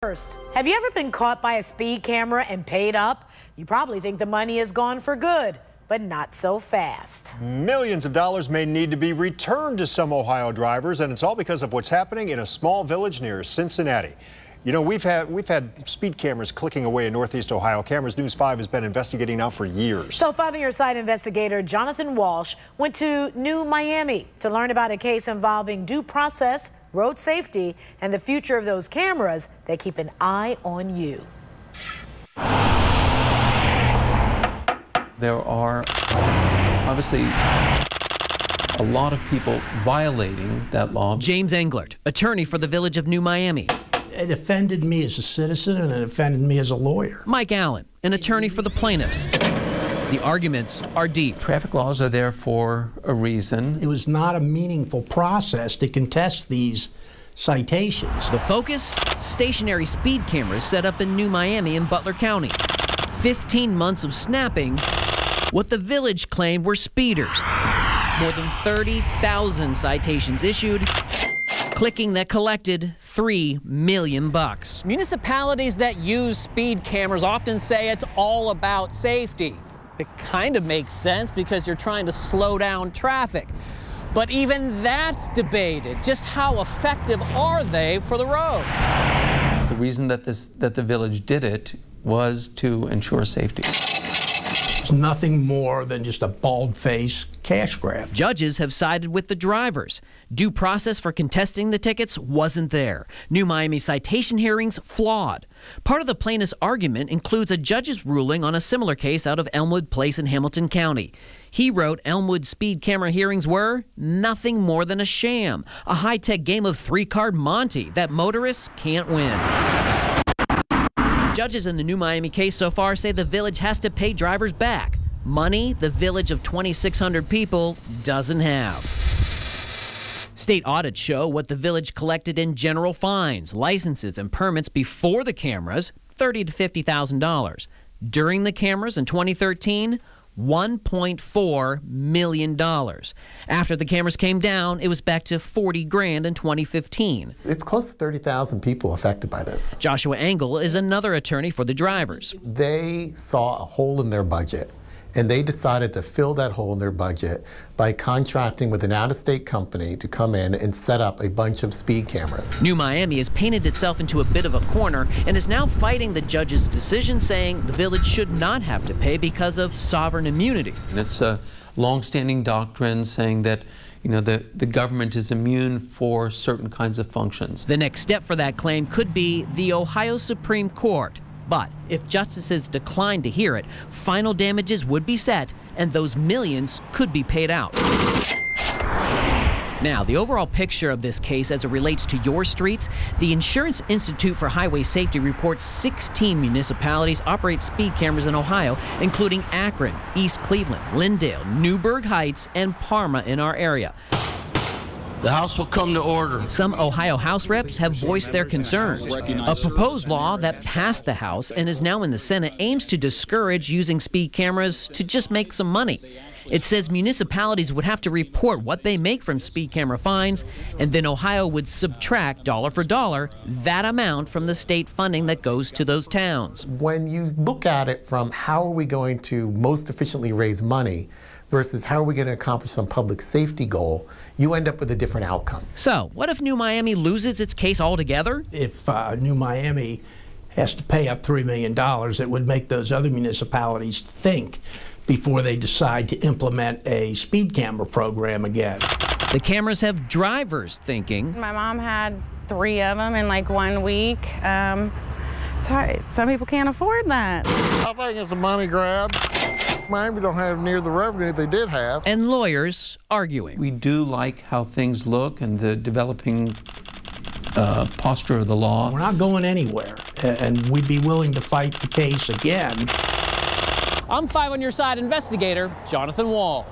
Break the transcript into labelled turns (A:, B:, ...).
A: First, have you ever been caught by a speed camera and paid up? You probably think the money is gone for good, but not so fast.
B: Millions of dollars may need to be returned to some Ohio drivers, and it's all because of what's happening in a small village near Cincinnati. You know, we've had speed cameras clicking away in Northeast Ohio. Cameras News 5 has been investigating now for years.
A: So 5 on your side investigator Jonathan Walsh went to New Miami to learn about a case involving due process, road safety, and the future of those cameras that keep an eye on you.
C: There are obviously a lot of people violating that law.
D: James Englert, attorney for the village of New Miami.
E: It offended me as a citizen and it offended me as a lawyer.
D: Mike Allen, an attorney for the plaintiffs. The arguments are deep.
C: Traffic laws are there for a reason.
E: It was not a meaningful process to contest these citations.
D: The focus? Stationary speed cameras set up in New Miami and Butler County. 15 months of snapping what the village claimed were speeders. More than 30,000 citations issued, clicking that collected $3 million. Municipalities that use speed cameras often say it's all about safety. It kind of makes sense because you're trying to slow down traffic. But even that's debated. Just how effective are they for the roads?
C: The reason that the village did it was to ensure safety.
E: It's nothing more than just a bald-faced cash grab.
D: Judges have sided with the drivers. Due process for contesting the tickets wasn't there. New Miami citation hearings flawed. Part of the plaintiff's argument includes a judge's ruling on a similar case out of Elmwood Place in Hamilton County. He wrote Elmwood speed camera hearings were nothing more than a sham, a high-tech game of three-card Monte that motorists can't win. Judges in the New Miami case so far say the village has to pay drivers back. Money the village of 2,600 people doesn't have. State audits show what the village collected in general fines, licenses, and permits before the cameras, $30,000 to $50,000. During the cameras in 2013, $1.4 million. After the cameras came down, it was back to $40,000 in 2015.
F: It's close to 30,000 people affected by this.
D: Joshua Engel is another attorney for the drivers.
F: They saw a hole in their budget, and they decided to fill that hole in their budget by contracting with an out-of-state company to come in and set up a bunch of speed cameras.
D: New Miami has painted itself into a bit of a corner and is now fighting the judge's decision, saying the village should not have to pay because of sovereign immunity.
C: And it's a long-standing doctrine saying that the government is immune for certain kinds of functions.
D: The next step for that claim could be the Ohio Supreme Court. But if justices decline to hear it, final damages would be set and those millions could be paid out. Now, the overall picture of this case as it relates to your streets, the Insurance Institute for Highway Safety reports 16 municipalities operate speed cameras in Ohio, including Akron, East Cleveland, Lindale, Newburgh Heights, and Parma in our area.
G: The House will come to order.
D: Some Ohio House reps have voiced their concerns. A proposed law that passed the House and is now in the Senate aims to discourage using speed cameras to just make some money. It says municipalities would have to report what they make from speed camera fines, and then Ohio would subtract dollar for dollar that amount from the state funding that goes to those towns.
F: When you look at it from how are we going to most efficiently raise money versus how are we going to accomplish some public safety goal, you end up with a different outcome.
D: So, what if New Miami loses its case altogether?
E: If New Miami has to pay up $3 million, it would make those other municipalities think before they decide to implement a speed camera program again.
D: The cameras have drivers thinking.
H: My mom had 3 of them in like 1 week. It's hard. Some people can't afford that.
I: I think it's a money grab. Miami don't have near the revenue they did have.
D: And lawyers arguing.
C: We do like how things look and the developing posture of the law.
E: We're not going anywhere, and we'd be willing to fight the case again.
D: I'm 5 on your side investigator Jonathan Walsh.